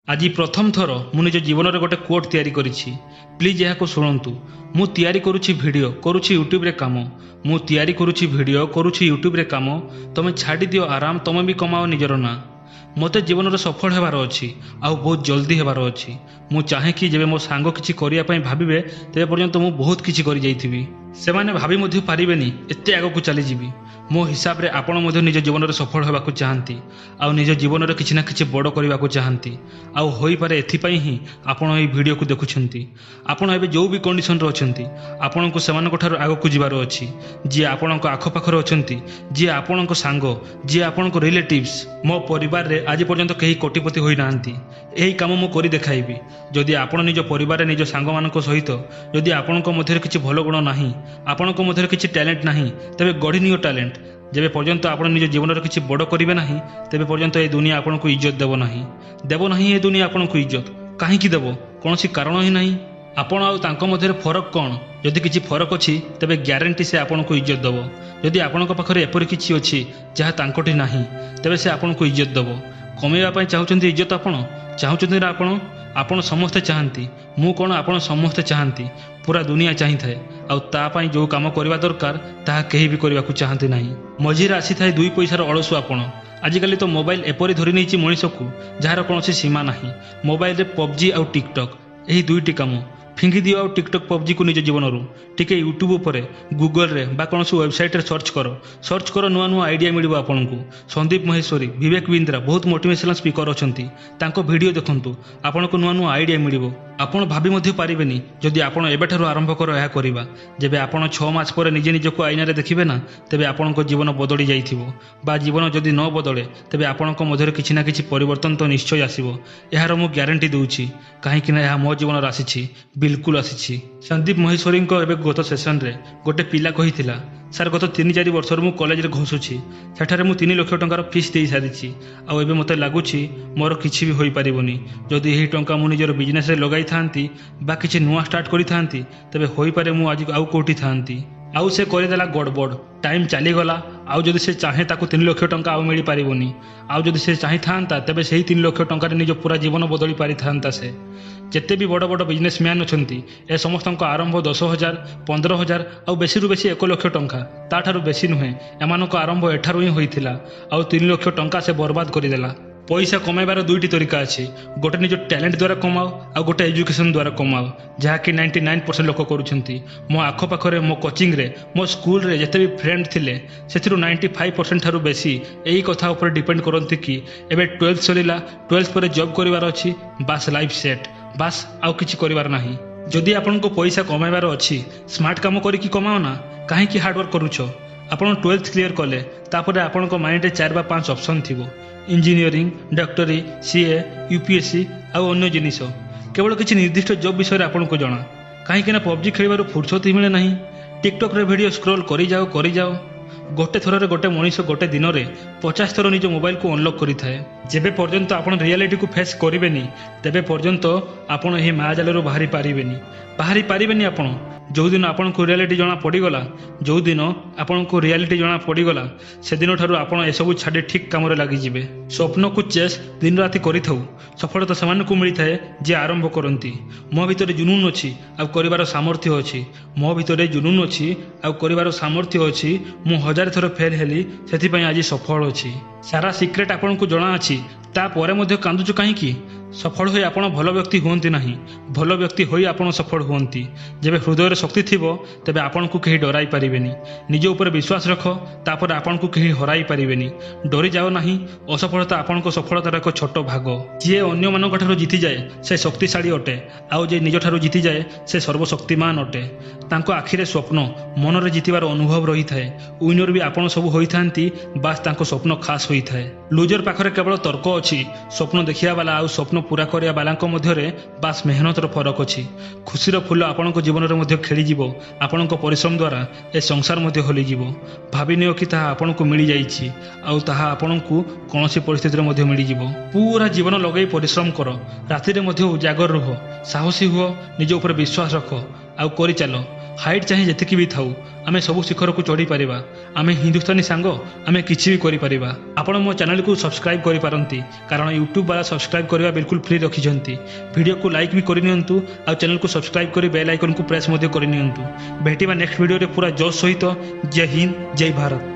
आज प्रथम थर मु निज जीवन में गोटे कोट तैयारी करिछि। प्लीज यहाँ शुणु। मु तैयारी करुछि वीडियो करुछि यूट्यूब रे काम। मु तैयारी करुछि वीडियो करुछि यूट्यूब रे काम। तमे छाड़ी दियो आराम, तमे भी कमाओ निजर ना। मते जीवन में सफल होबार अछि आउ बहुत जल्दी होबार अछि। मु चाहे कि जेबे मो सांग किछि करिया पई भाबिबे तेबे पर्यंत मु बहुत किछि करि जाइथिबि। से माने भाबी मध्य पारिबेनी एते आगो को चली जिवि। मो हिसाब रे आपण मध्य निज जीवन में सफल होबाकू चाहंती आउ निज जीवन में किछि ना किछि बड़ करबाकू चाहंती आउ होई पारे एथिपई ही आपण एई वीडियो को देखुछंती। आपण एबे जो भी कंडीशन रे अछंती आपण को सेमानक ठार आगो को जिवार अछि। जे आपण को आखो पाखर अछंती, जे आपण को सांग, जे आपण को रिलेटिव्स, मो परिवार रे आज पर्यंत कहीं कोटिपति होई नांती। एही काम मु करि देखाइबी। जदि आपण निज परिवार रे निज सांग मानक सहित जदि आपण को मध्य किछि भलो गुण नाही, आपण को मध्य किछि टैलेंट नाही, तबे गढी नियो टैलेंट। जेबे पर्यंत आपण निज जीवन में किछि बड़ करिवे नाही तेबे पर्यंत ए दुनिया आपण को इज्जत देबो नाही। ए दुनिया आपण को इज्जत काहेकि देबो? कोनोसी कारण ही नाही। आपण आउ तांको मध्य फरक कौन? जदि किछि फरक अछि तेबे ग्यारंटी से आपण को इज्जत देबो। जदि आपण को पाखरे एपरि किछि अछि जहा तांकोटी नाही तेबे से आपण को इज्जत देबो। कमेवा पई चाहुचंती इज्जत आपण चाहुचंती ना आपण समस्ते चाहंती। मु कोन आपण समस्ते चाहंती, पूरा दुनिया चाहि थाए आउ ता पई जो काम करबा दरकार ताहा केही भी करबा को चाहंती नाही। मझिरे आसी थाए दुई पैसार अलसु आपण। आजिकाली तो मोबाइल एपरि धरि नैछि मनीष को जार कोनोसी सीमा नाही। मोबाइल रे पबजी आउ टिकटॉक एही दुईटी काम फिंगी दियो आउ टिकटॉक पबजी को निज जीवन रू टिके यूट्यूब उपरे गूगल रे बा कोनोसी वेबसाइट रे सर्च करो नुआ नुआ आइडिया मिलिबो आपन को। संदीप महेश्वरी, विवेक बिंद्रा बहुत मोटिवेशनल स्पीकर अछंती, तांको वीडियो देखंतु आपन को नुआ नुआ आइडिया मिलिबो। आपण भाबी मध्य पारिबेनी जदि आपण एबेठारु आरंभ करो यह करिबा। जेबे आपण 6 मास पर निजे निजको आईना रे देखिबे ना तेबे आपण को जीवन बदली जाइथिबो। बा जीवन जदि न बदले तेबे आपण को मध्य किछि ना किछि परिवर्तन तो निश्चय आसीबो। एहार मु ग्यारंटी दउछि काहेकि ना यह मो जीवन रे आसीछि, बिल्कुल आसीछि। संदीप महेश्वरी को एबे गत सेशन रे गोटे पिला कहिथिला, सर गत 3-4 वर्ष मु कॉलेज रे घसुछि, सेठारे मु 3 लाख टंकार फीस देई सारिछि आ एबे मते लागुछि मोर किछि भी होई परिबोनी। जदि एही टंका मु निजर बिजनेस रे लगाई थांती बा किछि नुआ स्टार्ट करि थांती तेबे होई पारे मु आज आउ कोठी थांती। आउ से करदेला गड़बड़, टाइम चलीगला। आउ जदि से चाहे ताकू 3 लाख टंका आउ मिली पारिबोनी। आउ जदि से चाहि थांता तेबे सेही 3 लाख टंका रे निज पूरा जीवन बदली पारि थांता। से जेते भी बड़ बड़ बिजनेसमैन अछंती ए समस्त आरंभ 10,000, 15,000 आउ बेसी रु बेसी 1 लाख टंका ताठारु बेसी नुहे। एमानक आरंभ एठारु ही होइथिला आउ 3 लाख टंका से बर्बाद करिदेला। पैसा कमाइबार दुईटी तरीका अछि, गोटे निज टैलेंट द्वारा कमाओ आ गोटे एजुकेशन द्वारा कमाओ, जहाँकि 99% लोक करुछंती। मो आखो पाखरे मो कोचिंग रे मो स्कूल रे जते भी फ्रेंड थिले सेथिरु 95% ठारु बेसी एही कथा ऊपर डिपेंड करंती कि एबे 12th सरीला, 12th पर जॉब करिवार अछि, बास लाइफ सेट, बास आउ किछि करिवार नाही। जदि आपन को पैसा कमाइबार अछि स्मार्ट काम करी कि कमाओ ना, काहे कि हार्ड वर्क करूछो। आपन 12th क्लियर कले तापर आपन को माइंड रे 4 बा 5 ऑप्शन थिबो, इंजीनियरिंग, डॉक्टरी, सीए, यूपीएससी आउ अन्य जिनिस। केवल किछि निर्दिष्ट जॉब विषय रे आपन को जणा, काहे कि ना पबजी खेलिबार फुर्सत ही मिले नाही। टिकटॉक रे वीडियो स्क्रॉल करी जाओ। गोटे थर रे गोटे मनीष गोटे दिन रे 50 थर निज मोबाइल को अनलॉक करि थाए। जेबे पर्यंत आपन रियलिटी को फेस करिवेनी तेबे पर्यंत आपन एही मायाजाल रो बाहरी पारिबेनी। आपन जो दिन आपन को रियलिटी जना पड़ीगला, जो दिन आपन को रियलिटी जना पड़ीगला से दिन ठारू आपन ए सब छाडी ठीक काम रे लागि जिवे। स्वप्न को चेस दिन राति करि थाउ, सफलता समान को मिली थाए जे आरंभ करंती। मो भितरे जुनून अछि आ करिवार सामर्थ्य अछि, मो भितरे जुनून अछि आ करिवार सामर्थ्य अछि। मु 1000 थर फेल हेली सेथि पई आज सफल अछि। सारा सीक्रेट आपन को जणा अछि, ता परे मध्ये कांदुछु काहेकि? सफल होई आपण भल व्यक्ति हुअंती नाही, भल व्यक्ति होई आपण सफल हुअंती। जेबे हृदय रे शक्ति थिबो तेबे आपण को केही डराई परिबेनी। निज ऊपर विश्वास रख, तापर आपण को केही हराई परिबेनी। डरी जाओ नाही, असफलता आपण को सफलतार एक छोट भाग। जे अन्य मानक ठारू जीति जाए से शक्तिशाली अटे, आउ जे निज ठारू जीति जाए से सर्वशक्तिमान अटे। तांको आखिरे स्वप्न मन रे जीतिबार अनुभव रही थाए। विनर भी आपण सब होई थांती, बास तांको स्वप्न खास होई थाए। लूजर पाखरे केवल तर्क अछि, स्वप्न देखिया वाला आउ स्वप्न पूरा करिया बालांको मध्यरे बास मेहनतर फरक अछि। खुशीर फूल आपणको जीवन रे मध्य खेली जीवो, आपणको परिश्रम द्वारा ए संसार मध्य होली जीवो। भाबी नियो कि ताहा आपणको मिली जाईछि आउ ताहा आपणको कोनोसी परिस्थिति रे मध्य मिली जीवो। पूरा जीवन लगै परिश्रम करो, राति रे मध्य उजागर रहो, साहसी हुओ, निज ऊपर विश्वास रखो आउ करि चलो। हाइट चाहे जेतिकी भी थाउ, आमे सबु शिखर को चढ़ी पारिबा। आमे हिंदुस्तानी सांग आमे किछि भी करि पारिबा। आपण मो चैनल को सब्सक्राइब करि पारंती कारण यूट्यूब वाला सब्सक्राइब करबा बिल्कुल फ्री रखिजंती। वीडियो को लाइक भी करि नियंतु आ चैनल को सब्सक्राइब करि बेल आइकन को प्रेस मध्ये करि नियंतु। भेटिबा नेक्स्ट वीडियो रे पूरा जोश सहित। जय हिंद जय भारत।